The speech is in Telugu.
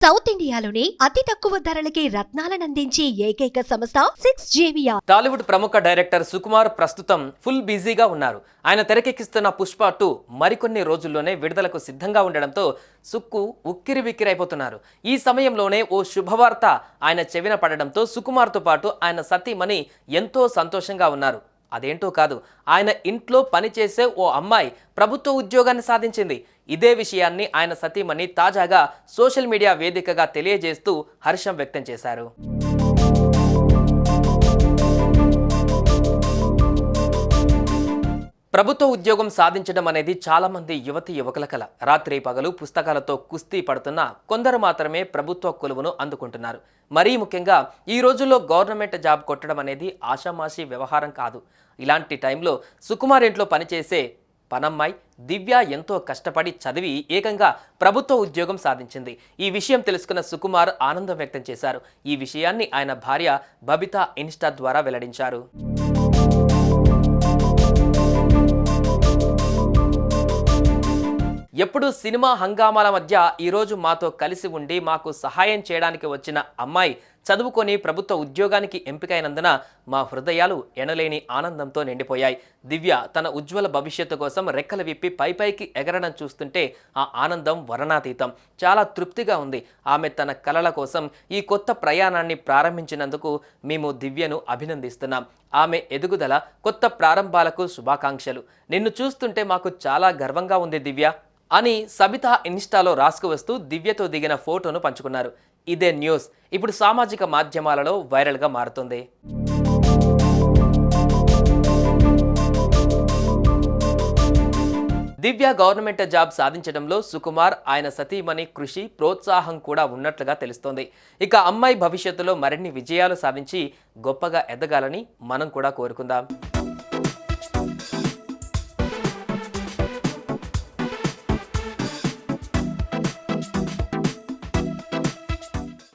సౌత్ ఇండియాలోని అతి తక్కువ ధరలకి రత్నాలనందించే ఏకైక సంస్థ 6JVR. టాలీవుడ్ ప్రముఖ డైరెక్టర్ సుకుమార్ ప్రస్తుతం ఫుల్ బిజీగా ఉన్నారు. ఆయన తెరకెక్కిస్తున్న పుష్ప 2 మరికొన్ని రోజుల్లోనే విడుదలకు సిద్ధంగా ఉండడంతో సుక్కు ఉక్కిరిబిక్కిరైపోతున్నారు. ఈ సమయంలోనే ఓ శుభవార్త ఆయన చెవిన పడడంతో సుకుమార్తో పాటు ఆయన సతీమణి ఎంతో సంతోషంగా ఉన్నారు. అదేంటో కాదు, ఆయన ఇంట్లో పనిచేసే ఓ అమ్మాయి ప్రభుత్వ ఉద్యోగాన్ని సాధించింది. ఇదే విషయాన్ని ఆయన సతీమణి తాజాగా సోషల్ మీడియా వేదికగా తెలియజేస్తూ హర్షం వ్యక్తం చేశారు. ప్రభుత్వ ఉద్యోగం సాధించడం అనేది చాలా మంది యువతి యువకుల కల. రాత్రి పగలు పుస్తకాలతో కుస్తీ పడుతున్న కొందరు మాత్రమే ప్రభుత్వ కొలువును అందుకుంటున్నారు. మరీ ముఖ్యంగా ఈ రోజుల్లో గవర్నమెంట్ జాబ్ కొట్టడం అనేది ఆషామాషి వ్యవహారం కాదు. ఇలాంటి టైంలో సుకుమార్ ఇంట్లో పనిచేసే పనమ్మాయి దివ్య ఎంతో కష్టపడి చదివి ఏకంగా ప్రభుత్వ ఉద్యోగం సాధించింది. ఈ విషయం తెలుసుకున్న సుకుమార్ ఆనందం వ్యక్తం చేశారు. ఈ విషయాన్ని ఆయన భార్య బబితా ఇన్స్టా ద్వారా వెల్లడించారు. ఎప్పుడు సినిమా హంగామాల మధ్య ఈరోజు మాతో కలిసి ఉండి మాకు సహాయం చేయడానికి వచ్చిన అమ్మాయి చదువుకొని ప్రభుత్వ ఉద్యోగానికి ఎంపికైనందున మా హృదయాలు ఎనలేని ఆనందంతో నిండిపోయాయి. దివ్య తన ఉజ్వల భవిష్యత్తు కోసం రెక్కలు విప్పి పైపైకి ఎగరడం చూస్తుంటే ఆ ఆనందం వర్ణాతీతం. చాలా తృప్తిగా ఉంది. ఆమె తన కలల కోసం ఈ కొత్త ప్రయాణాన్ని ప్రారంభించినందుకు మేము దివ్యను అభినందిస్తున్నాం. ఆమె ఎదుగుదల, కొత్త ప్రారంభాలకు శుభాకాంక్షలు. నిన్ను చూస్తుంటే మాకు చాలా గర్వంగా ఉంది దివ్య అని సబితా ఇన్స్టాలో రాసుకువస్తూ దివ్యతో దిగిన ఫోటోను పంచుకున్నారు. ఇదే న్యూస్ ఇప్పుడు సామాజిక మాధ్యమాలలో వైరల్గా మారుతుంది. దివ్య గవర్నమెంట్ జాబ్ సాధించడంలో సుకుమార్, ఆయన సతీమణి కృషి, ప్రోత్సాహం కూడా ఉన్నట్లుగా తెలుస్తోంది. ఇక అమ్మాయి భవిష్యత్తులో మరిన్ని విజయాలు సాధించి గొప్పగా ఎదగాలని మనం కూడా కోరుకుందాం.